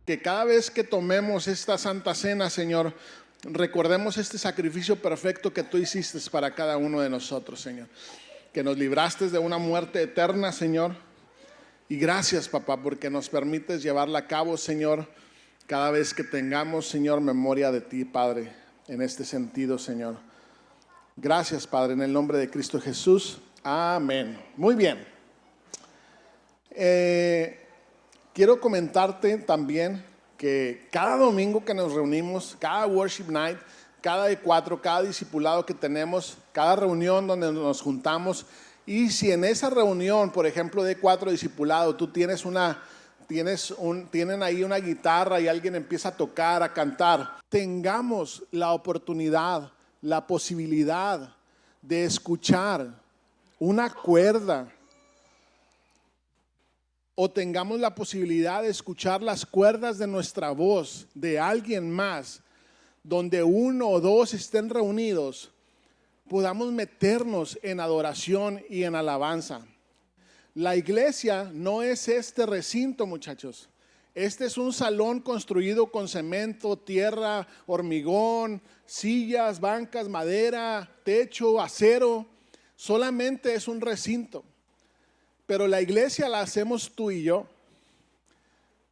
que cada vez que tomemos esta Santa Cena, Señor, recordemos este sacrificio perfecto que tú hiciste para cada uno de nosotros, Señor. Que nos libraste de una muerte eterna, Señor. Y gracias, papá, porque nos permites llevarla a cabo, Señor, cada vez que tengamos, Señor, memoria de ti, Padre, en este sentido, Señor. Gracias, Padre, en el nombre de Cristo Jesús. Amén. Muy bien. Quiero comentarte también que cada domingo que nos reunimos, cada worship night, cada D4, cada discipulado que tenemos, cada reunión donde nos juntamos, y si en esa reunión, por ejemplo, D4 discipulado, tú tienen ahí una guitarra y alguien empieza a tocar, a cantar, tengamos la oportunidad, la posibilidad de escuchar una cuerda, o tengamos la posibilidad de escuchar las cuerdas de nuestra voz de alguien más, donde uno o dos estén reunidos, podamos meternos en adoración y en alabanza. La iglesia no es este recinto, muchachos. Este es un salón construido con cemento, tierra, hormigón, sillas, bancas, madera, techo, acero. Solamente es un recinto. Pero la iglesia la hacemos tú y yo.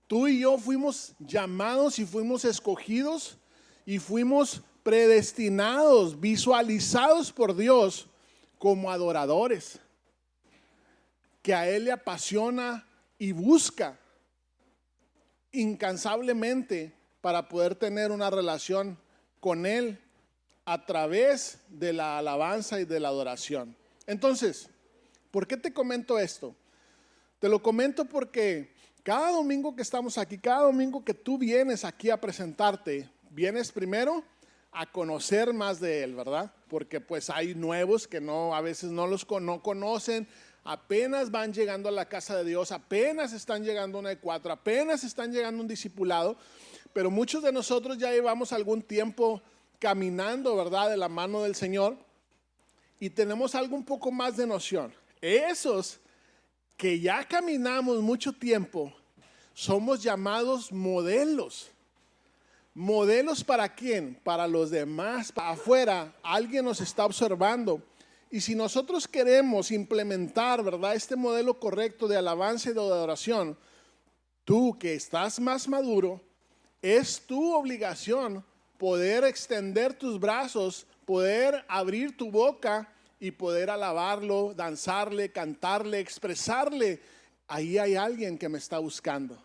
Tú y yo fuimos llamados y fuimos escogidos y fuimos predestinados, visualizados por Dios como adoradores, que a Él le apasiona y busca incansablemente para poder tener una relación con Él a través de la alabanza y de la adoración. Entonces, ¿por qué te comento esto? Te lo comento porque cada domingo que estamos aquí, cada domingo que tú vienes aquí a presentarte, vienes primero a conocer más de Él, ¿verdad? Porque pues hay nuevos que a veces no conocen, apenas van llegando a la casa de Dios, apenas están llegando a una D4, apenas están llegando a un discipulado, pero muchos de nosotros ya llevamos algún tiempo caminando, ¿verdad?, de la mano del Señor, y tenemos algo un poco más de noción. Esos que ya caminamos mucho tiempo, somos llamados modelos. ¿Modelos para quién? Para los demás. Para afuera, alguien nos está observando. Y si nosotros queremos implementar, ¿verdad?, este modelo correcto de alabanza y de adoración, tú que estás más maduro, es tu obligación poder extender tus brazos, poder abrir tu boca y poder alabarlo, danzarle, cantarle, expresarle. Ahí hay alguien que me está buscando.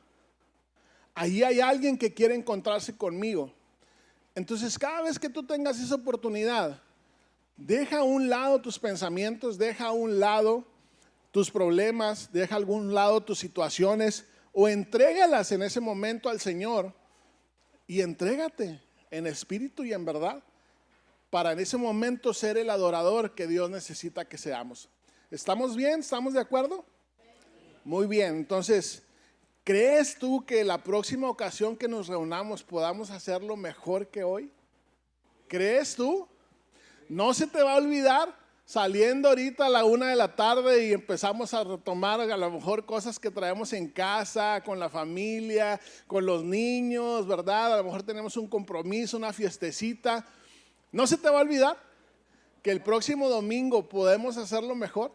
Ahí hay alguien que quiere encontrarse conmigo. Entonces, cada vez que tú tengas esa oportunidad, deja a un lado tus pensamientos, deja a un lado tus problemas, deja a un lado tus situaciones, o entrégalas en ese momento al Señor y entrégate en espíritu y en verdad, para en ese momento ser el adorador que Dios necesita que seamos. ¿Estamos bien? ¿Estamos de acuerdo? Muy bien, entonces, ¿crees tú que la próxima ocasión que nos reunamos podamos hacerlo mejor que hoy? ¿Crees tú? No se te va a olvidar saliendo ahorita a la 1 de la tarde y empezamos a retomar a lo mejor cosas que traemos en casa, con la familia, con los niños, ¿verdad? A lo mejor tenemos un compromiso, una fiestecita. ¿No se te va a olvidar que el próximo domingo podemos hacerlo mejor?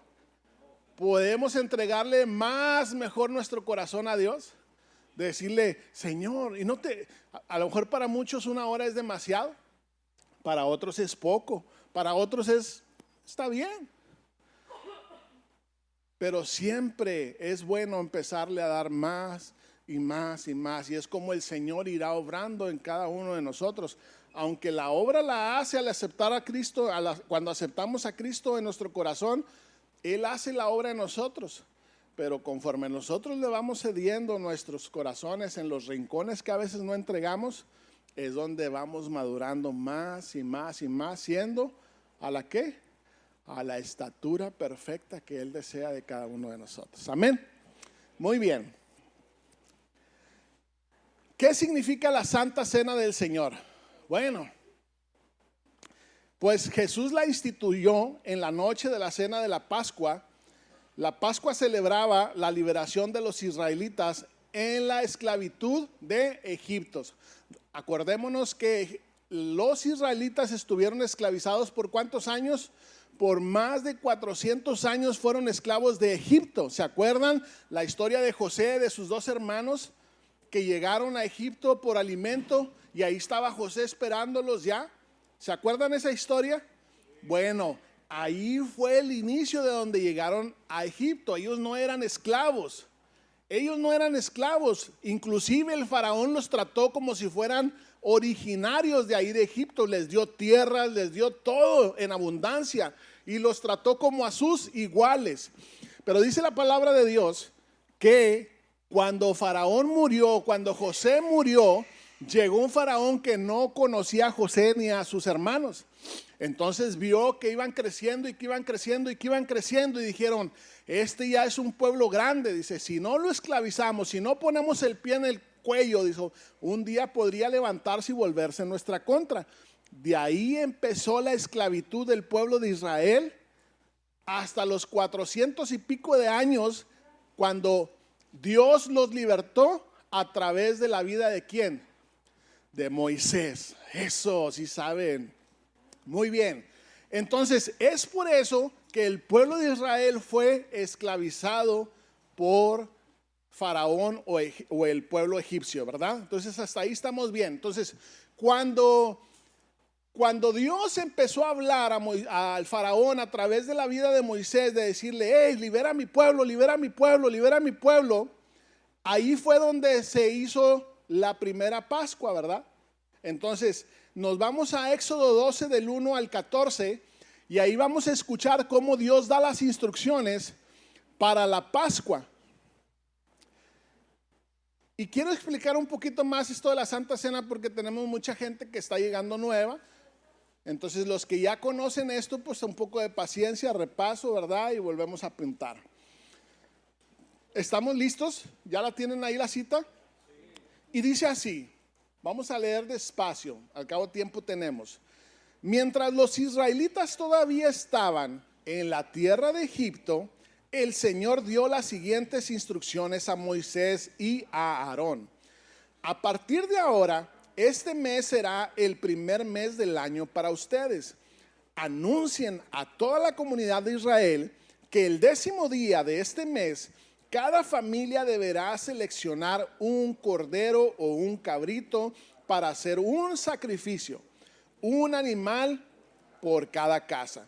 ¿Podemos entregarle mejor nuestro corazón a Dios? Decirle, Señor, y a lo mejor para muchos 1 hora es demasiado, para otros es poco, para otros está bien. Pero siempre es bueno empezarle a dar más y más y más, y es como el Señor irá obrando en cada uno de nosotros. Aunque la obra la hace al aceptar a Cristo, cuando aceptamos a Cristo en nuestro corazón, Él hace la obra en nosotros. Pero conforme nosotros le vamos cediendo nuestros corazones en los rincones que a veces no entregamos, es donde vamos madurando más y más y más, siendo ¿a la qué? A la estatura perfecta que Él desea de cada uno de nosotros. Amén. Muy bien. ¿Qué significa la Santa Cena del Señor? Bueno, pues Jesús la instituyó en la noche de la cena de la Pascua. La Pascua celebraba la liberación de los israelitas en la esclavitud de Egipto. Acordémonos que los israelitas estuvieron esclavizados por ¿cuántos años? Por más de 400 años fueron esclavos de Egipto. ¿Se acuerdan la historia de José, de sus dos hermanos que llegaron a Egipto por alimento y ahí estaba José esperándolos ya? ¿Se acuerdan esa historia? Bueno, ahí fue el inicio de donde llegaron a Egipto. Ellos no eran esclavos. Ellos no eran esclavos. Inclusive el faraón los trató como si fueran originarios de ahí de Egipto. Les dio tierras, les dio todo en abundancia y los trató como a sus iguales. Pero dice la palabra de Dios que cuando Faraón murió, cuando José murió, llegó un faraón que no conocía a José ni a sus hermanos. Entonces vio que iban creciendo y que iban creciendo y que iban creciendo y dijeron, este ya es un pueblo grande. Dice, si no lo esclavizamos, si no ponemos el pie en el cuello, dijo, un día podría levantarse y volverse en nuestra contra. De ahí empezó la esclavitud del pueblo de Israel hasta los 400 y pico de años, cuando Dios los libertó a través de la vida de ¿quién? De Moisés. Eso sí saben. Muy bien. Entonces es por eso que el pueblo de Israel fue esclavizado por Faraón o el pueblo egipcio, ¿verdad? Entonces hasta ahí estamos bien. Entonces cuando Dios empezó a hablar al faraón a través de la vida de Moisés, de decirle, hey, libera a mi pueblo, libera a mi pueblo, libera a mi pueblo, ahí fue donde se hizo la primera Pascua, ¿verdad? Entonces nos vamos a Éxodo 12 del 1 al 14 y ahí vamos a escuchar cómo Dios da las instrucciones para la Pascua. Y quiero explicar un poquito más esto de la Santa Cena porque tenemos mucha gente que está llegando nueva. Entonces los que ya conocen esto, pues un poco de paciencia, repaso, ¿verdad? Y volvemos a apuntar. ¿Estamos listos? ¿Ya la tienen ahí la cita? Y dice así, vamos a leer despacio, al cabo tiempo tenemos. Mientras los israelitas todavía estaban en la tierra de Egipto, el Señor dio las siguientes instrucciones a Moisés y a Aarón. A partir de ahora, este mes será el primer mes del año para ustedes. Anuncien a toda la comunidad de Israel que el 10º día de este mes, cada familia deberá seleccionar un cordero o un cabrito para hacer un sacrificio, un animal por cada casa.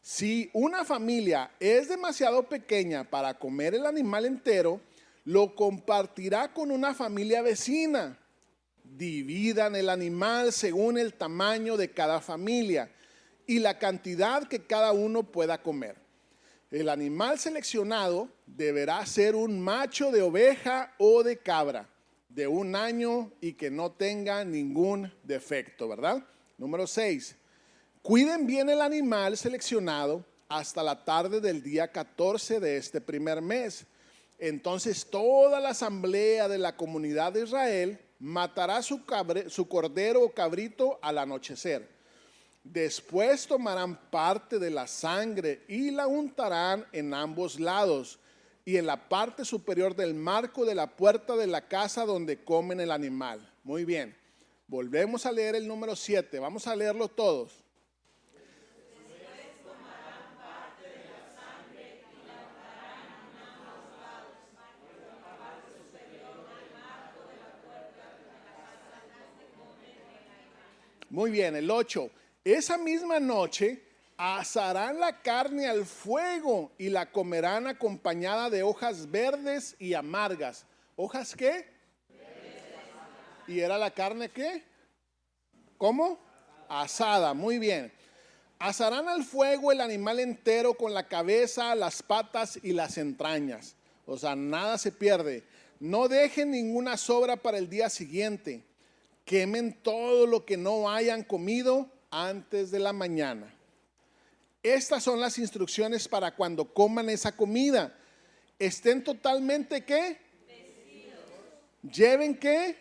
Si una familia es demasiado pequeña para comer el animal entero, lo compartirá con una familia vecina. Dividan el animal según el tamaño de cada familia y la cantidad que cada uno pueda comer. El animal seleccionado deberá ser un macho de oveja o de cabra de 1 año y que no tenga ningún defecto, ¿verdad? Número 6. Cuiden bien el animal seleccionado hasta la tarde del día 14 de este primer mes. Entonces toda la asamblea de la comunidad de Israel matará su cordero o cabrito al anochecer. Después tomarán parte de la sangre y la untarán en ambos lados y en la parte superior del marco de la puerta de la casa donde comen el animal. Muy bien, volvemos a leer el número 7, vamos a leerlo todos. Muy bien, el 8. Esa misma noche asarán la carne al fuego y la comerán acompañada de hojas verdes y amargas. ¿Hojas qué? ¿Y era la carne qué? ¿Cómo? Asada, muy bien. Asarán al fuego el animal entero con la cabeza, las patas y las entrañas. O sea, nada se pierde. No dejen ninguna sobra para el día siguiente. Quemen todo lo que no hayan comido antes de la mañana. Estas son las instrucciones para cuando coman esa comida. Estén totalmente ¿qué? Vestidos. Lleven ¿qué?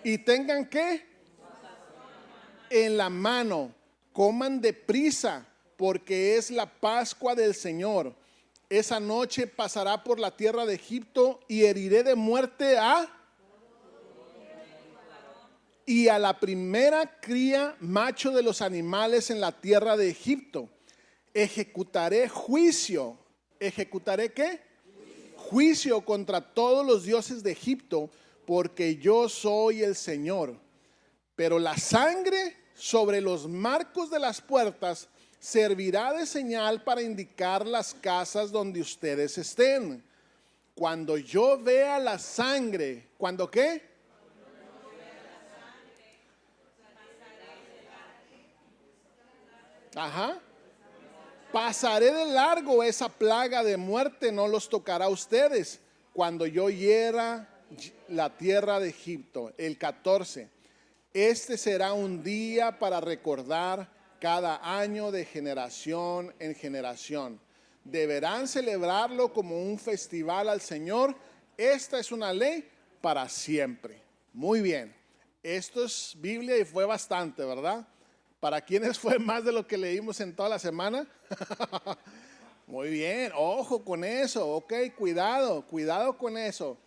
Y tengan ¿qué? En la mano. Coman deprisa porque es la Pascua del Señor. esa noche pasará por la tierra de Egipto y heriré de muerte y a la primera cría macho de los animales en la tierra de Egipto. Ejecutaré juicio. ¿Ejecutaré qué? Juicio contra todos los dioses de Egipto, porque yo soy el Señor. Pero la sangre sobre los marcos de las puertas servirá de señal para indicar las casas donde ustedes estén. Cuando yo vea la sangre, ¿cuándo qué? Ajá. Pasaré de largo, esa plaga de muerte no los tocará a ustedes cuando yo hiera la tierra de Egipto. El 14. Este será un día para recordar cada año de generación en generación. Deberán celebrarlo como un festival al Señor. Esta es una ley para siempre. Muy bien. Esto es Biblia y fue bastante, ¿verdad? ¿Para quiénes fue más de lo que leímos en toda la semana? Muy bien, ojo con eso, ok, cuidado con eso.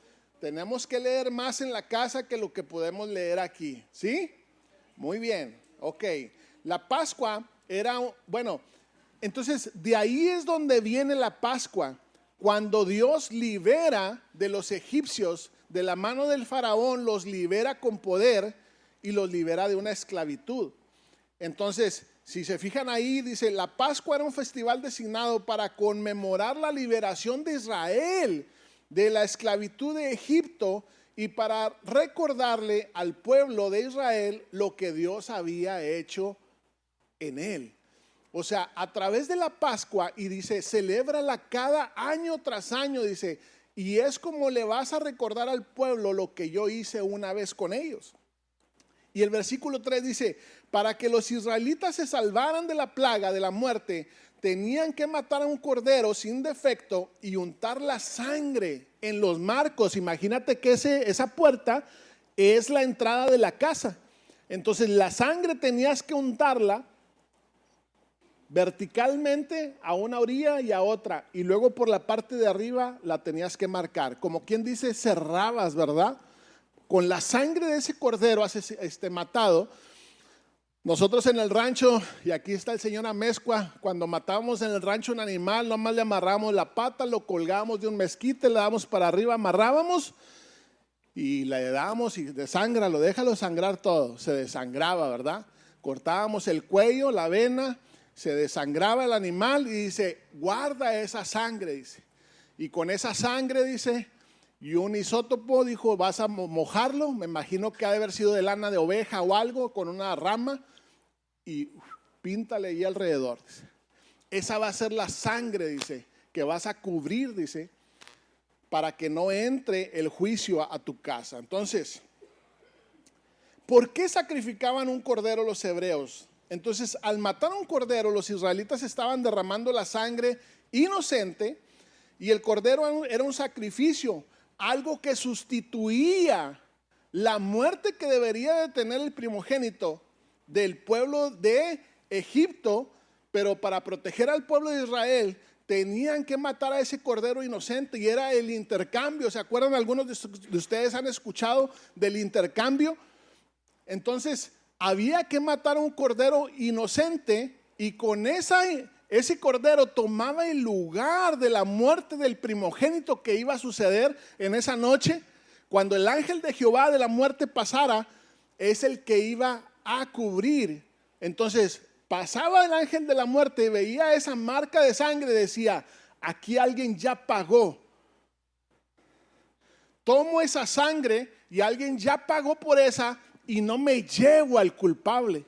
Tenemos que leer más en la casa que lo que podemos leer aquí, ¿sí? Muy bien, ok. La Pascua era, bueno, entonces de ahí es donde viene la Pascua. Cuando Dios libera de los egipcios, de la mano del faraón, los libera con poder y los libera de una esclavitud. Entonces, si se fijan ahí, dice, la Pascua era un festival designado para conmemorar la liberación de Israel de la esclavitud de Egipto y para recordarle al pueblo de Israel lo que Dios había hecho en él. O sea, a través de la Pascua, y dice, celébrala cada año tras año, dice, y es como le vas a recordar al pueblo lo que yo hice una vez con ellos. Y el versículo 3 dice, para que los israelitas se salvaran de la plaga de la muerte, tenían que matar a un cordero sin defecto y untar la sangre en los marcos. Imagínate que esa puerta es la entrada de la casa. Entonces la sangre tenías que untarla verticalmente a una orilla y a otra, y luego por la parte de arriba la tenías que marcar. Como quien dice, cerrabas, ¿verdad? Con la sangre de ese cordero matado. Nosotros en el rancho, y aquí está el señor Amezcua, cuando matábamos en el rancho un animal, nomás le amarramos la pata, lo colgábamos de un mezquite, le dábamos para arriba, amarrábamos y le dábamos y desángralo, déjalo sangrar todo. Se desangraba, ¿verdad? Cortábamos el cuello, la vena, se desangraba el animal y dice, guarda esa sangre, dice. Y con esa sangre, dice, y un isótopo, dijo, vas a mojarlo, me imagino que ha de haber sido de lana de oveja o algo, con una rama, y píntale ahí alrededor, dice. Esa va a ser la sangre, dice, que vas a cubrir, dice, para que no entre el juicio a tu casa. Entonces, ¿por qué sacrificaban un cordero los hebreos? Entonces, al matar a un cordero, los israelitas estaban derramando la sangre inocente, y el cordero era un sacrificio, algo que sustituía la muerte que debería de tener el primogénito del pueblo de Egipto, pero para proteger al pueblo de Israel tenían que matar a ese cordero inocente, y era el intercambio. ¿Se acuerdan? Algunos de ustedes han escuchado del intercambio. Entonces había que matar a un cordero inocente, y con ese cordero tomaba el lugar de la muerte del primogénito que iba a suceder en esa noche. Cuando el ángel de Jehová de la muerte pasara, es el que iba a cubrir. Entonces pasaba el ángel de la muerte y veía esa marca de sangre, decía, aquí alguien ya pagó. Tomo esa sangre y alguien ya pagó por esa, y no me llevo al culpable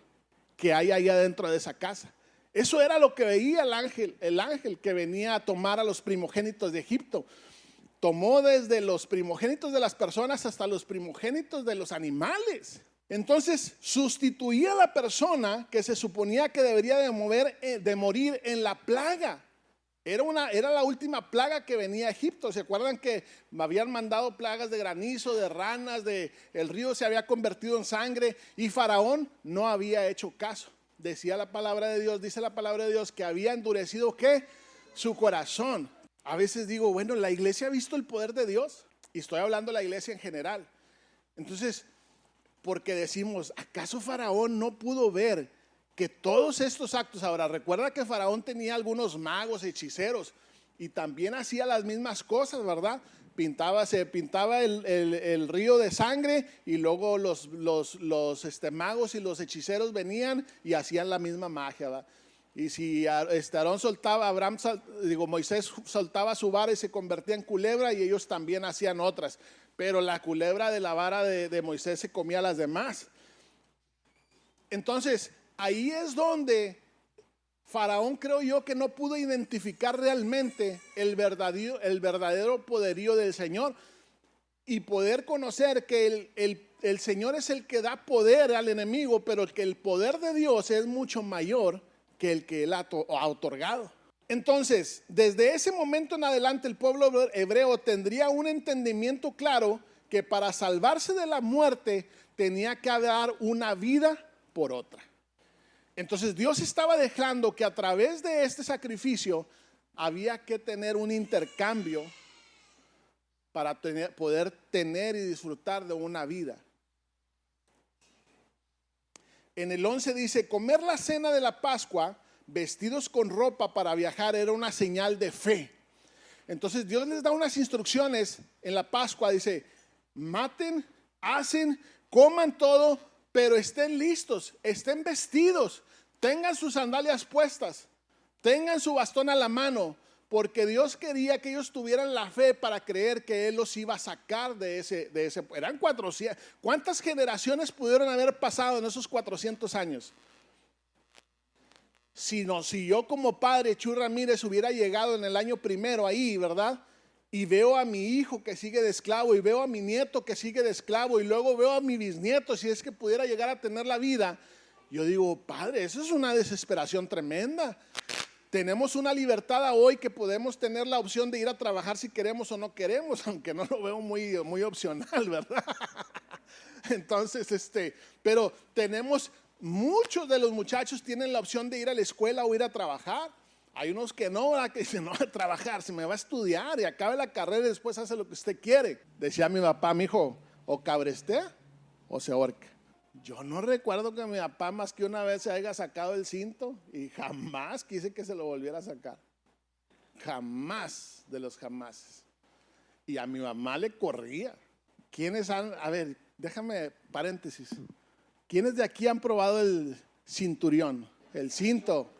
que hay ahí adentro de esa casa. Eso era lo que veía el ángel que venía a tomar a los primogénitos de Egipto. Tomó desde los primogénitos de las personas hasta los primogénitos de los animales. Entonces sustituía a la persona que se suponía que debería de morir en la plaga. Era la última plaga que venía a Egipto. ¿Se acuerdan que habían mandado plagas de granizo, de ranas, el río se había convertido en sangre, y Faraón no había hecho caso? Decía la palabra de Dios, dice la palabra de Dios, que había endurecido ¿qué? Su corazón. A veces digo, bueno, la iglesia ha visto el poder de Dios, y estoy hablando de la iglesia en general. Entonces, porque decimos, ¿acaso Faraón no pudo ver que todos estos actos? Ahora, recuerda que Faraón tenía algunos magos, hechiceros, y también hacía las mismas cosas, ¿verdad? Se pintaba el río de sangre, y luego los magos y los hechiceros venían y hacían la misma magia, ¿verdad? Y si Aarón soltaba, Moisés soltaba su vara y se convertía en culebra, y ellos también hacían otras. Pero la culebra de la vara de Moisés se comía a las demás. Entonces, ahí es donde Faraón, creo yo, que no pudo identificar realmente el verdadero poderío del Señor, y poder conocer que el Señor es el que da poder al enemigo, pero que el poder de Dios es mucho mayor que el que Él ha otorgado. Entonces, desde ese momento en adelante, el pueblo hebreo tendría un entendimiento claro que para salvarse de la muerte tenía que dar una vida por otra. Entonces, Dios estaba dejando que a través de este sacrificio había que tener un intercambio para poder tener y disfrutar de una vida. En el 11 dice, comer la cena de la Pascua vestidos con ropa para viajar era una señal de fe. Entonces Dios les da unas instrucciones en la Pascua. Dice, maten, hacen, coman todo, pero estén listos, estén vestidos, tengan sus sandalias puestas, tengan su bastón a la mano, porque Dios quería que ellos tuvieran la fe para creer que Él los iba a sacar de ese. Eran 400. ¿Cuántas generaciones pudieron haber pasado en esos 400 años? Si yo como padre, Chuy Ramírez, hubiera llegado en el año primero ahí, ¿verdad? Y veo a mi hijo que sigue de esclavo, y veo a mi nieto que sigue de esclavo, y luego veo a mi bisnieto, si es que pudiera llegar a tener la vida, yo digo, padre, eso es una desesperación tremenda. Tenemos una libertad hoy que podemos tener la opción de ir a trabajar si queremos o no queremos, aunque no lo veo muy opcional, ¿verdad? Entonces, pero muchos de los muchachos tienen la opción de ir a la escuela o ir a trabajar. Hay unos que no, ¿verdad? Que dicen, no voy a trabajar, se me va a estudiar y acabe la carrera y después hace lo que usted quiere. Decía mi papá, mi hijo, o cabrestea o se ahorca. Yo no recuerdo que mi papá más que una vez se haya sacado el cinto, y jamás quise que se lo volviera a sacar. Jamás de los jamases. Y a mi mamá le corría. A ver, déjame paréntesis. ¿Quiénes de aquí han probado el cinturión? El cinto,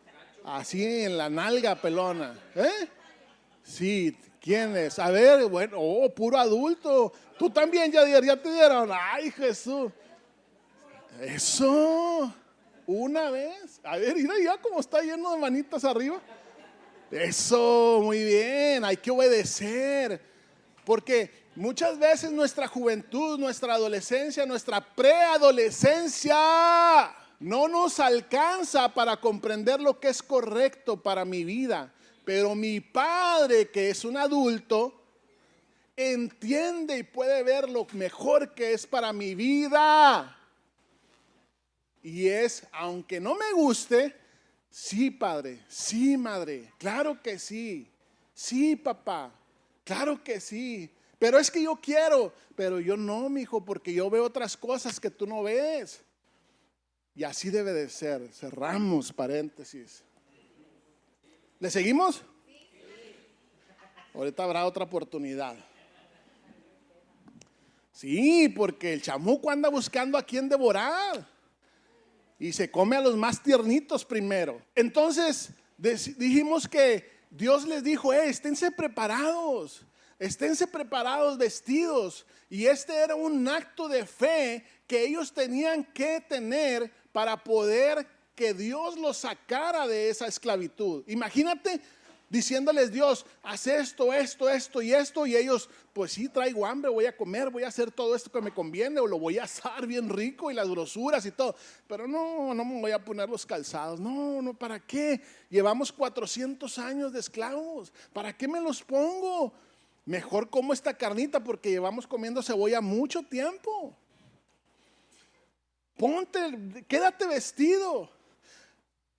así en la nalga pelona. Sí, ¿quiénes? A ver, bueno, puro adulto. Tú también ya te dieron. Ay, Jesús. Eso, una vez. A ver, mira ya cómo está lleno de manitas arriba. Eso, muy bien, hay que obedecer. Porque muchas veces nuestra juventud, nuestra adolescencia, nuestra preadolescencia no nos alcanza para comprender lo que es correcto para mi vida. Pero mi padre, que es un adulto, entiende y puede ver lo mejor que es para mi vida. Y aunque no me guste, sí, padre, sí, madre, claro que sí, sí, papá, claro que sí, pero es que yo quiero, pero yo no, mijo, porque yo veo otras cosas que tú no ves. Y así debe de ser. Cerramos paréntesis. ¿Le seguimos? Ahorita habrá otra oportunidad. Sí, porque el chamuco anda buscando a quién devorar. Y se come a los más tiernitos primero. Entonces dijimos que Dios les dijo, esténse preparados, vestidos. Y era un acto de fe que ellos tenían que tener para poder que Dios los sacara de esa esclavitud. Imagínate diciéndoles Dios, haz esto, esto y esto, y ellos, pues sí, traigo hambre, voy a comer, voy a hacer todo esto que me conviene, o lo voy a asar bien rico y las grosuras y todo, pero no me voy a poner los calzados, no, ¿para qué? Llevamos 400 años de esclavos, ¿para qué me los pongo? Mejor como esta carnita porque llevamos comiendo cebolla mucho tiempo. Quédate vestido.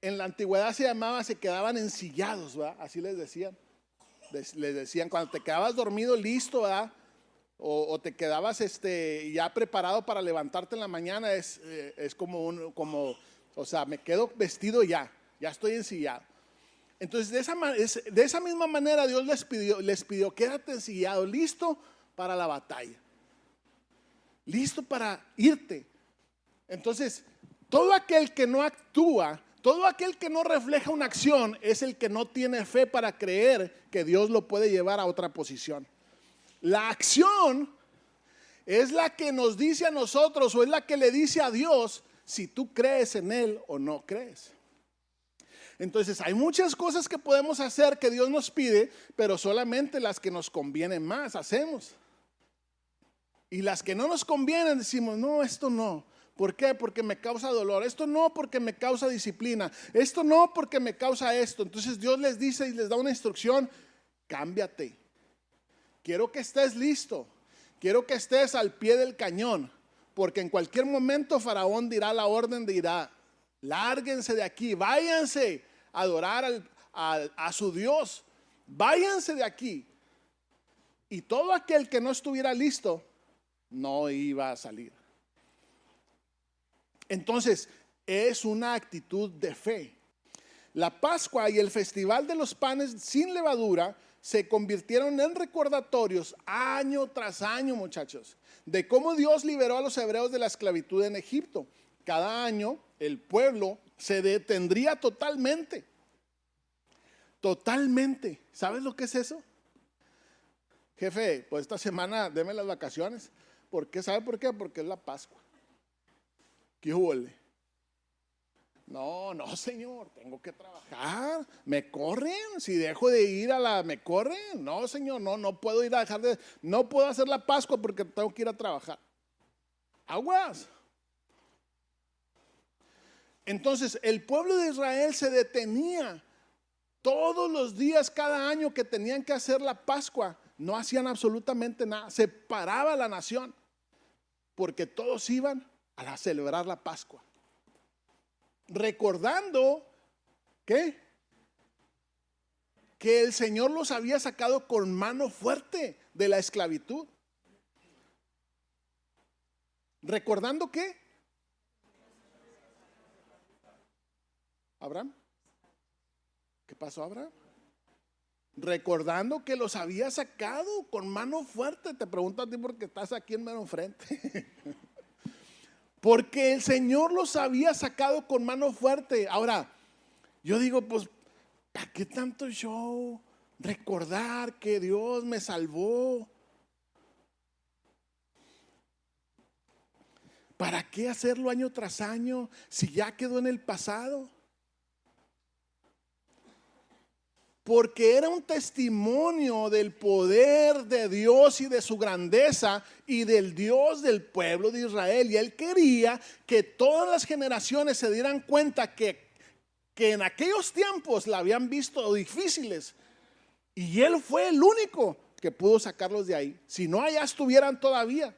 En la antigüedad se quedaban ensillados, ¿verdad? Así les decían. Les decían, cuando te quedabas dormido listo, ¿verdad? O te quedabas ya preparado para levantarte en la mañana, es o sea, me quedo vestido ya estoy ensillado. Entonces, de esa misma manera Dios les pidió, quédate ensillado, listo para la batalla, listo para irte. Entonces, todo aquel que no actúa, todo aquel que no refleja una acción, es el que no tiene fe para creer que Dios lo puede llevar a otra posición. La acción es la que nos dice a nosotros, o es la que le dice a Dios si tú crees en Él o no crees. Entonces hay muchas cosas que podemos hacer que Dios nos pide, pero solamente las que nos convienen más hacemos. Y las que no nos convienen decimos, no, esto no. ¿Por qué? Porque me causa dolor. Esto no, porque me causa disciplina. Esto no, porque me causa esto. Entonces Dios les dice y les da una instrucción, cámbiate. Quiero que estés listo, quiero que estés al pie del cañón, porque en cualquier momento Faraón dirá la orden de dirá, lárguense de aquí, váyanse a adorar a su Dios, váyanse de aquí. Y todo aquel que no estuviera listo, no iba a salir. Entonces, es una actitud de fe. La Pascua y el Festival de los Panes sin Levadura se convirtieron en recordatorios año tras año, muchachos, de cómo Dios liberó a los hebreos de la esclavitud en Egipto. Cada año el pueblo se detendría totalmente. Totalmente. ¿Sabes lo que es eso? Jefe, pues esta semana deme las vacaciones. ¿Por qué? ¿Sabe por qué? Porque es la Pascua. ¿Qué huele? No, señor, tengo que trabajar. Me corren, si dejo de ir me corren. No, señor, no puedo ir a no puedo hacer la Pascua porque tengo que ir a trabajar. Aguas. Entonces, el pueblo de Israel se detenía todos los días, cada año que tenían que hacer la Pascua. No hacían absolutamente nada. Se paraba la nación porque todos iban a celebrar la Pascua. Recordando que el Señor los había sacado con mano fuerte de la esclavitud. Recordando que Abraham, ¿qué pasó, Abraham? Recordando que los había sacado con mano fuerte. Te pregunto a ti porque estás aquí en mero enfrente. Porque el Señor los había sacado con mano fuerte. Ahora, yo digo, pues, ¿para qué tanto show? Recordar que Dios me salvó. ¿Para qué hacerlo año tras año si ya quedó en el pasado? Porque era un testimonio del poder de Dios y de su grandeza y del Dios del pueblo de Israel. Y Él quería que todas las generaciones se dieran cuenta que en aquellos tiempos la habían visto difíciles. Y Él fue el único que pudo sacarlos de ahí. Si no, allá estuvieran todavía.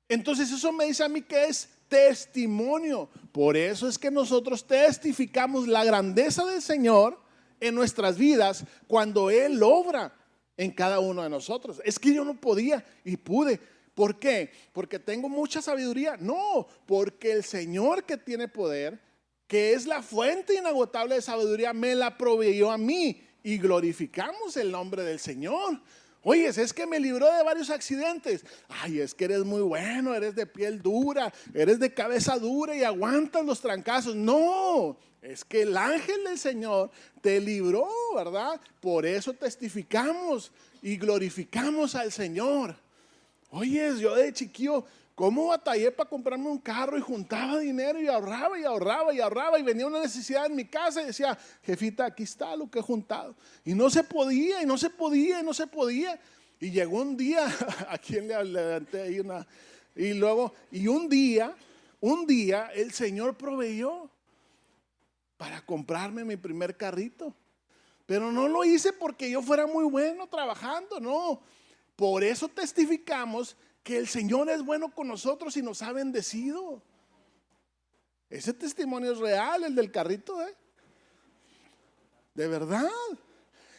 Entonces eso me dice a mí que es testimonio. Por eso es que nosotros testificamos la grandeza del Señor en nuestras vidas cuando Él obra en cada uno de nosotros. Es que yo no podía y pude. ¿Por qué? ¿Porque tengo mucha sabiduría? No, porque el Señor que tiene poder, que es la fuente inagotable de sabiduría, me la proveyó a mí y glorificamos el nombre del Señor. Oye, es que me libró de varios accidentes. Ay, es que eres muy bueno, eres de piel dura, eres de cabeza dura y aguantas los trancazos. No, es que el ángel del Señor te libró, ¿verdad? Por eso testificamos y glorificamos al Señor. Oye, yo de chiquillo, ¿cómo batallé para comprarme un carro y juntaba dinero y ahorraba y ahorraba y ahorraba y venía una necesidad en mi casa y decía, jefita, aquí está lo que he juntado. Y no se podía y no se podía y no se podía. Y llegó un día, ¿a quién le levanté ahí una? Y luego, un día el Señor proveyó para comprarme mi primer carrito. Pero no lo hice porque yo fuera muy bueno trabajando, no. Por eso testificamos que el Señor es bueno con nosotros y nos ha bendecido. Ese testimonio es real, el del carrito, de verdad.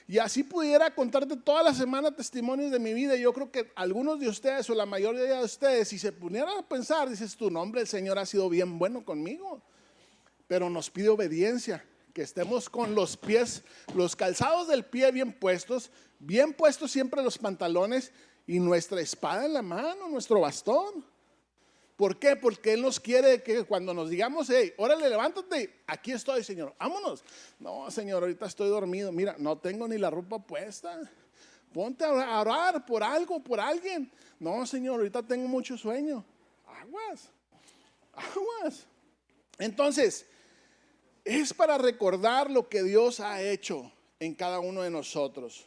Y así pudiera contarte toda la semana testimonios de mi vida. Yo creo que algunos de ustedes o la mayoría de ustedes, si se pusieran a pensar, dices tu nombre, el Señor ha sido bien bueno conmigo. Pero nos pide obediencia, que estemos con los pies, los calzados del pie bien puestos siempre los pantalones y nuestra espada en la mano, nuestro bastón. ¿Por qué? Porque Él nos quiere que cuando nos digamos, hey, órale, levántate, aquí estoy, Señor, vámonos. No, Señor, ahorita estoy dormido, mira, no tengo ni la ropa puesta. Ponte a orar por algo, por alguien. No, Señor, ahorita tengo mucho sueño. Aguas, aguas. Entonces, es para recordar lo que Dios ha hecho en cada uno de nosotros.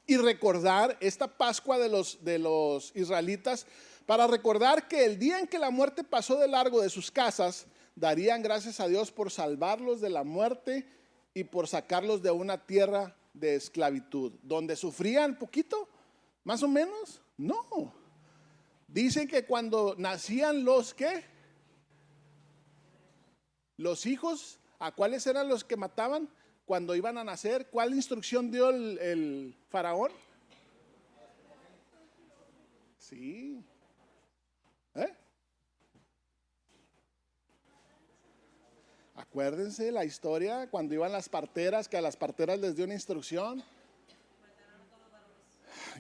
Y recordar esta Pascua de los israelitas, para recordar que el día en que la muerte pasó de largo de sus casas, darían gracias a Dios por salvarlos de la muerte y por sacarlos de una tierra de esclavitud, donde sufrían poquito, más o menos. No, dicen que cuando nacían los hijos, ¿a cuáles eran los que mataban cuando iban a nacer? ¿Cuál instrucción dio el faraón? Sí. Acuérdense la historia cuando iban las parteras, que a las parteras les dio una instrucción.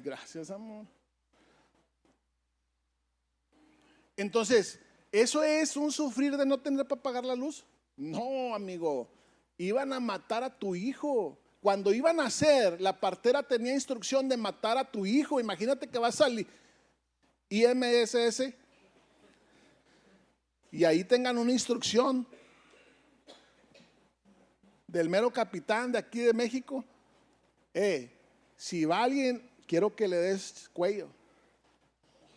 Gracias, amor. Entonces, ¿eso es un sufrir de no tener para pagar la luz? No, amigo. Iban a matar a tu hijo. Cuando iban a nacer, la partera tenía instrucción de matar a tu hijo. Imagínate que va a salir IMSS y ahí tengan una instrucción del mero capitán de aquí de México. Si va alguien, quiero que le des cuello.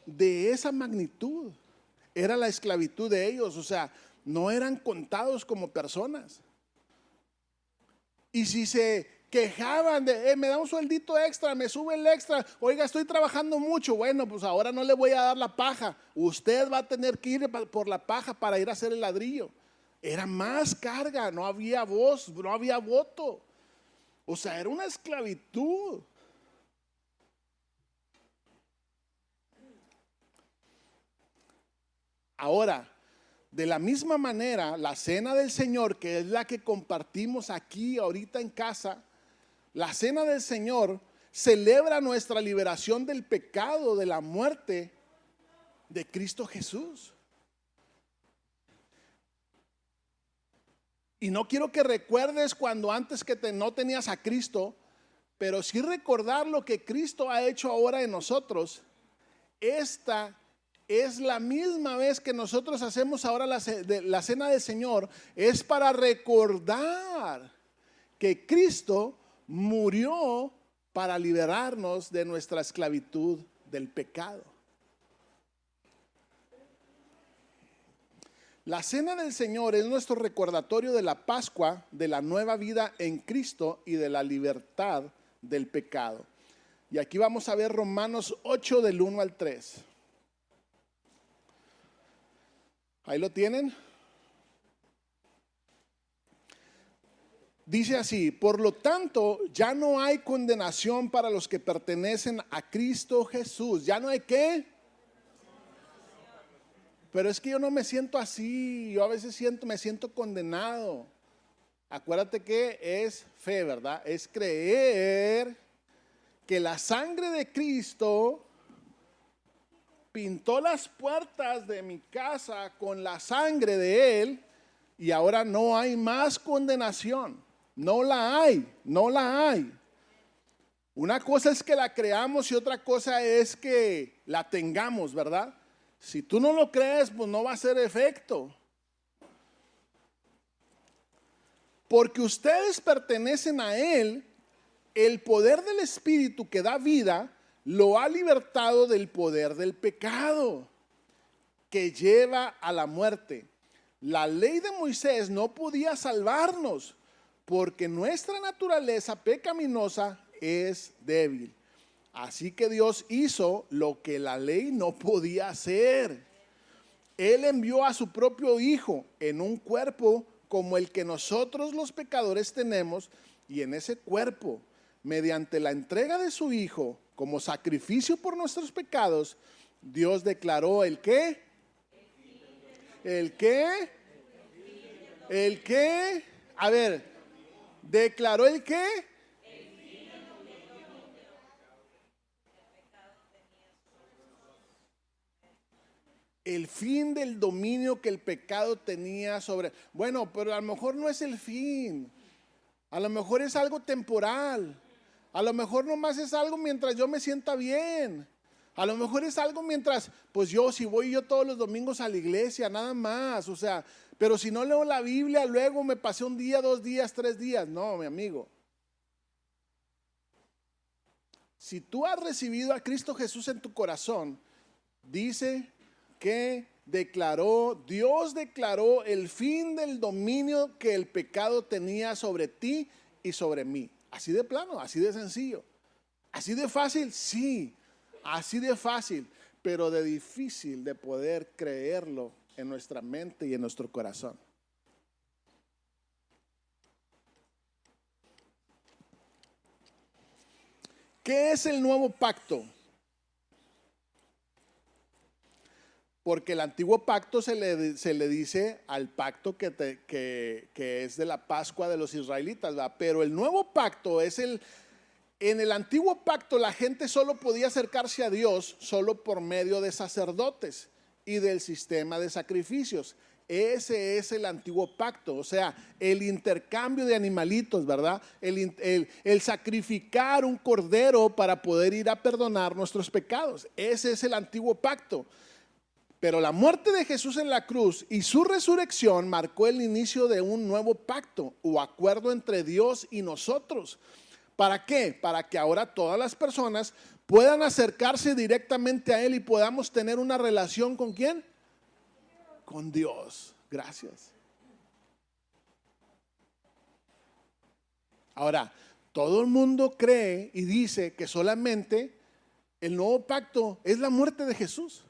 De esa magnitud era la esclavitud de ellos. O sea, no eran contados como personas. Y si se quejaban de, me da un sueldito extra, me sube el extra, oiga, estoy trabajando mucho, bueno, pues ahora no le voy a dar la paja, usted va a tener que ir por la paja para ir a hacer el ladrillo. Era más carga, no había voz, no había voto. O sea, era una esclavitud. Ahora, de la misma manera, la cena del Señor, que es la que compartimos aquí ahorita en casa, la cena del Señor celebra nuestra liberación del pecado, de la muerte de Cristo Jesús. Y no quiero que recuerdes cuando antes que no tenías a Cristo, pero sí recordar lo que Cristo ha hecho ahora en nosotros. Esta es la misma vez que nosotros hacemos ahora la cena del Señor, es para recordar que Cristo murió para liberarnos de nuestra esclavitud del pecado. La cena del Señor es nuestro recordatorio de la Pascua, de la nueva vida en Cristo y de la libertad del pecado. Y aquí vamos a ver Romanos 8 del 1 al 3. Ahí lo tienen. Dice así: por lo tanto, ya no hay condenación para los que pertenecen a Cristo Jesús. ¿Ya no hay qué? Pero es que yo no me siento así. Yo a veces me siento condenado. Acuérdate que es fe, ¿verdad? Es creer que la sangre de Cristo pintó las puertas de mi casa con la sangre de Él y ahora no hay más condenación. No la hay, no la hay. Una cosa es que la creamos y otra cosa es que la tengamos, ¿verdad? Si tú no lo crees, pues no va a hacer efecto. Porque ustedes pertenecen a Él, el poder del Espíritu que da vida lo ha libertado del poder del pecado que lleva a la muerte. La ley de Moisés no podía salvarnos porque nuestra naturaleza pecaminosa es débil. Así que Dios hizo lo que la ley no podía hacer. Él envió a su propio Hijo en un cuerpo como el que nosotros los pecadores tenemos, y en ese cuerpo mediante la entrega de su Hijo como sacrificio por nuestros pecados, Dios declaró ¿el qué? ¿El qué? ¿El qué? A ver, ¿declaró el qué? El fin del dominio que el pecado tenía sobre... Bueno, pero a lo mejor no es el fin. A lo mejor es algo temporal. A lo mejor nomás es algo mientras yo me sienta bien. A lo mejor es algo mientras, pues si voy yo todos los domingos a la iglesia, nada más. O sea, pero si no leo la Biblia, luego me pasé un día, 2 días, 3 días. No, mi amigo. Si tú has recibido a Cristo Jesús en tu corazón, dice que Dios declaró el fin del dominio que el pecado tenía sobre ti y sobre mí. Así de plano, así de sencillo. Así de fácil, sí. Así de fácil, pero de difícil de poder creerlo en nuestra mente y en nuestro corazón. ¿Qué es el nuevo pacto? Porque el antiguo pacto se le dice al pacto que es de la Pascua de los israelitas, ¿verdad? Pero el nuevo pacto es en el antiguo pacto la gente solo podía acercarse a Dios solo por medio de sacerdotes y del sistema de sacrificios. Ese es el antiguo pacto, o sea, el intercambio de animalitos, ¿verdad? El sacrificar un cordero para poder ir a perdonar nuestros pecados. Ese es el antiguo pacto. Pero la muerte de Jesús en la cruz y su resurrección marcó el inicio de un nuevo pacto o acuerdo entre Dios y nosotros. ¿Para qué? Para que ahora todas las personas puedan acercarse directamente a Él y podamos tener una relación ¿con quién? Con Dios. Gracias. Ahora, todo el mundo cree y dice que solamente el nuevo pacto es la muerte de Jesús.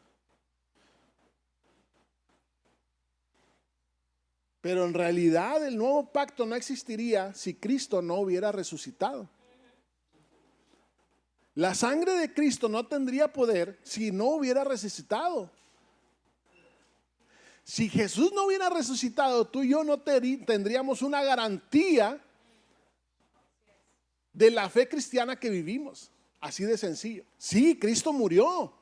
Pero en realidad el nuevo pacto no existiría si Cristo no hubiera resucitado. La sangre de Cristo no tendría poder si no hubiera resucitado. Si Jesús no hubiera resucitado, tú y yo no tendríamos una garantía de la fe cristiana que vivimos. Así de sencillo. Sí, Cristo murió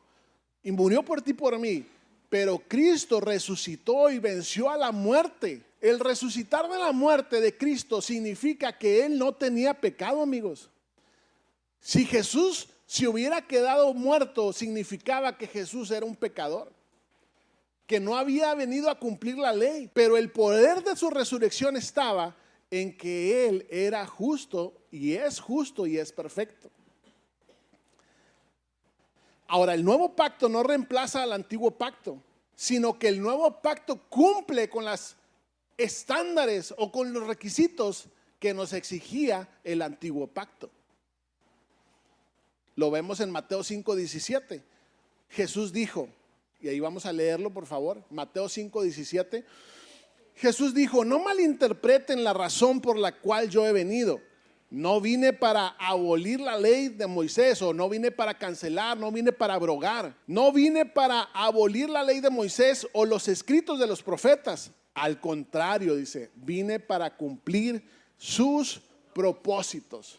y murió por ti y por mí. Pero Cristo resucitó y venció a la muerte. El resucitar de la muerte de Cristo significa que Él no tenía pecado, amigos. Si Jesús se hubiera quedado muerto, significaba que Jesús era un pecador, que no había venido a cumplir la ley. Pero el poder de su resurrección estaba en que Él era justo y es perfecto. Ahora, el nuevo pacto no reemplaza al antiguo pacto, sino que el nuevo pacto cumple con los estándares o con los requisitos que nos exigía el antiguo pacto. Lo vemos en Mateo 5:17. Jesús dijo, y ahí vamos a leerlo por favor, Mateo 5:17. Jesús dijo: no malinterpreten la razón por la cual yo he venido. No vine para abolir la ley de Moisés, o no vine para cancelar, no vine para abrogar. No vine para abolir la ley de Moisés o los escritos de los profetas. Al contrario, dice, vine para cumplir sus propósitos.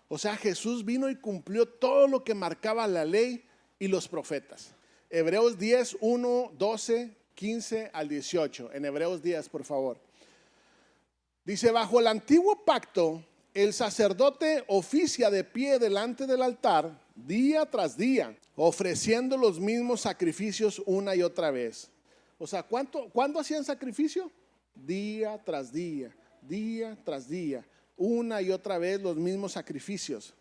O sea, Jesús vino y cumplió todo lo que marcaba la ley y los profetas. Hebreos 10, 1, 12, 15 al 18. En Hebreos 10, por favor. Dice: bajo el antiguo pacto, el sacerdote oficia de pie delante del altar día tras día, ofreciendo los mismos sacrificios una y otra vez. O sea, ¿cuándo hacían sacrificio? Día tras día, una y otra vez los mismos sacrificios,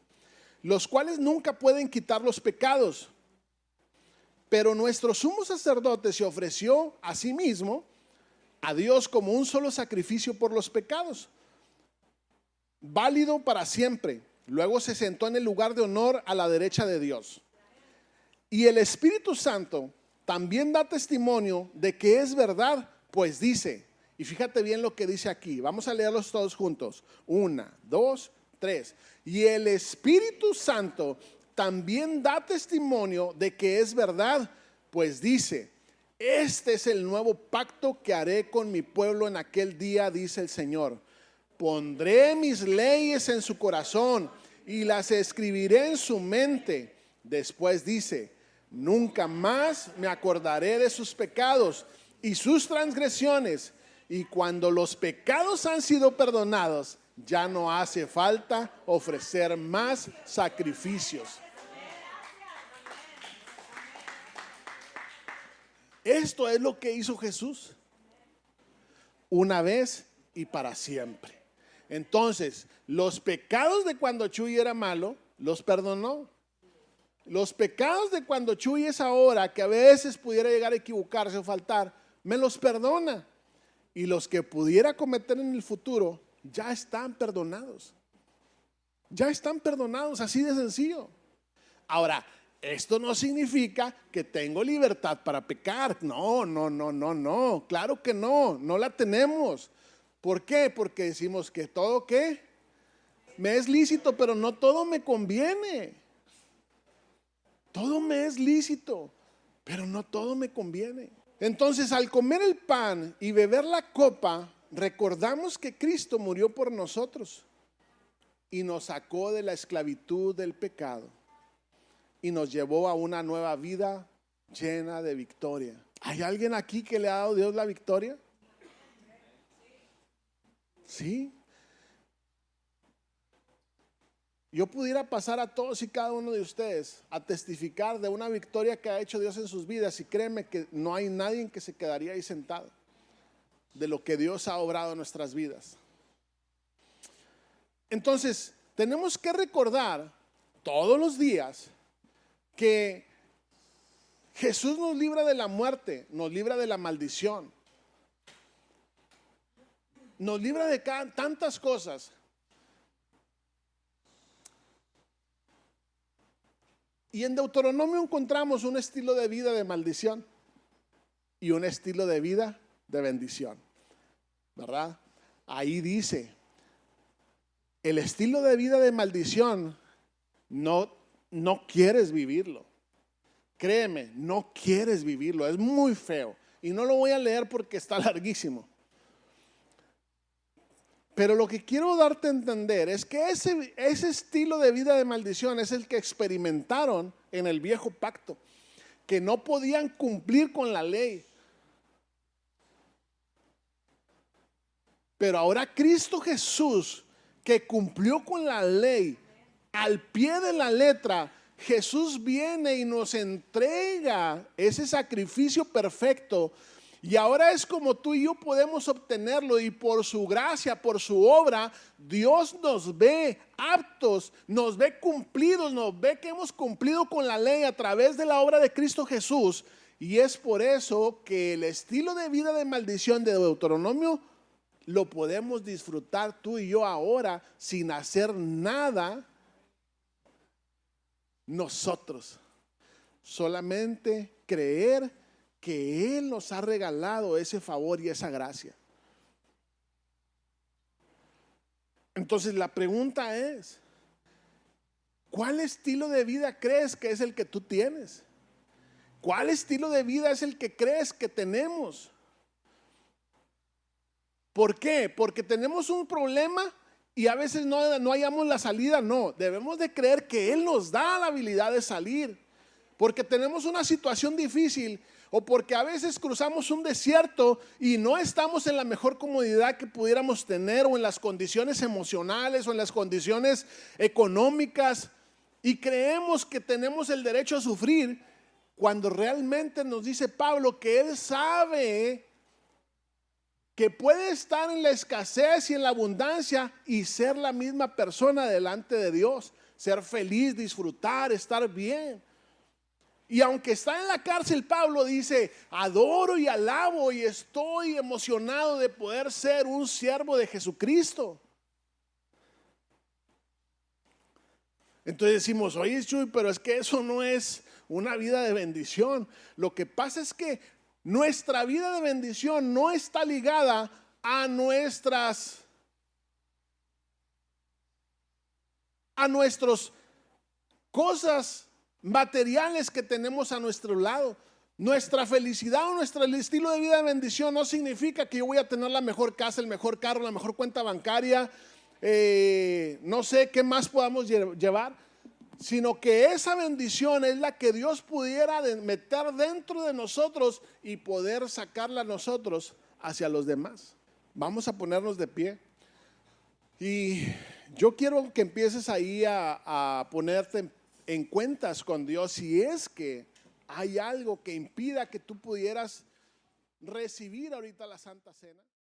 los cuales nunca pueden quitar los pecados. Pero nuestro sumo sacerdote se ofreció a sí mismo a Dios como un solo sacrificio por los pecados, válido para siempre. Luego se sentó en el lugar de honor a la derecha de Dios. Y el Espíritu Santo también da testimonio de que es verdad, pues dice, y fíjate bien lo que dice aquí, vamos a leerlos todos juntos, 1, 2, 3. Y el Espíritu Santo también da testimonio de que es verdad, pues dice: este es el nuevo pacto que haré con mi pueblo en aquel día, dice el Señor. Pondré mis leyes en su corazón y las escribiré en su mente. Después dice: nunca más me acordaré de sus pecados y sus transgresiones. Y cuando los pecados han sido perdonados, ya no hace falta ofrecer más sacrificios. Esto es lo que hizo Jesús una vez y para siempre. Entonces, los pecados de cuando Chuy era malo, los perdonó. Los pecados de cuando Chuy es ahora, que a veces pudiera llegar a equivocarse o faltar, me los perdona. Y los que pudiera cometer en el futuro, ya están perdonados. Ya están perdonados, así de sencillo. Ahora, esto no significa que tengo libertad para pecar. No, claro que no la tenemos. ¿Por qué? Porque decimos que todo ¿qué? Me es lícito, pero no todo me conviene. Todo me es lícito, pero no todo me conviene. Entonces, al comer el pan y beber la copa, recordamos que Cristo murió por nosotros y nos sacó de la esclavitud del pecado y nos llevó a una nueva vida llena de victoria. ¿Hay alguien aquí que le ha dado a Dios la victoria? Sí. Yo pudiera pasar a todos y cada uno de ustedes a testificar de una victoria que ha hecho Dios en sus vidas, y créeme que no hay nadie que se quedaría ahí sentado de lo que Dios ha obrado en nuestras vidas. Entonces, tenemos que recordar todos los días que Jesús nos libra de la muerte, nos libra de la maldición, nos libra de tantas cosas. Y en Deuteronomio encontramos un estilo de vida de maldición y un estilo de vida de bendición, ¿verdad? Ahí dice, el estilo de vida de maldición no quieres vivirlo. Créeme, no quieres vivirlo, es muy feo. Y no lo voy a leer porque está larguísimo. Pero lo que quiero darte a entender es que ese estilo de vida de maldición es el que experimentaron en el viejo pacto, que no podían cumplir con la ley. Pero ahora Cristo Jesús, que cumplió con la ley al pie de la letra, Jesús viene y nos entrega ese sacrificio perfecto. Y ahora es como tú y yo podemos obtenerlo, y por su gracia, por su obra, Dios nos ve aptos, nos ve cumplidos, nos ve que hemos cumplido con la ley a través de la obra de Cristo Jesús. Y es por eso que el estilo de vida de maldición de Deuteronomio lo podemos disfrutar tú y yo ahora sin hacer nada nosotros. Solamente creer que Él nos ha regalado ese favor y esa gracia. Entonces la pregunta es, ¿cuál estilo de vida crees que es el que tú tienes? ¿Cuál estilo de vida es el que crees que tenemos? ¿Por qué? Porque tenemos un problema y a veces no hallamos la salida. No, debemos de creer que Él nos da la habilidad de salir. Porque tenemos una situación difícil, o porque a veces cruzamos un desierto y no estamos en la mejor comodidad que pudiéramos tener, o en las condiciones emocionales, o en las condiciones económicas, y creemos que tenemos el derecho a sufrir, cuando realmente nos dice Pablo que Él sabe que puede estar en la escasez y en la abundancia y ser la misma persona delante de Dios, ser feliz, disfrutar, estar bien. Y aunque está en la cárcel, Pablo dice, adoro y alabo y estoy emocionado de poder ser un siervo de Jesucristo. Entonces decimos, oye Chuy, pero es que eso no es una vida de bendición. Lo que pasa es que nuestra vida de bendición no está ligada a nuestras a nuestras cosas materiales que tenemos a nuestro lado. Nuestra felicidad o nuestro estilo de vida de bendición no significa que yo voy a tener la mejor casa, el mejor carro, la mejor cuenta bancaria, no sé qué más podamos llevar, sino que esa bendición es la que Dios pudiera meter dentro de nosotros y poder sacarla a nosotros hacia los demás. Vamos a ponernos de pie. Y yo quiero que empieces ahí a ponerte en cuentas con Dios si es que hay algo que impida que tú pudieras recibir ahorita la Santa Cena.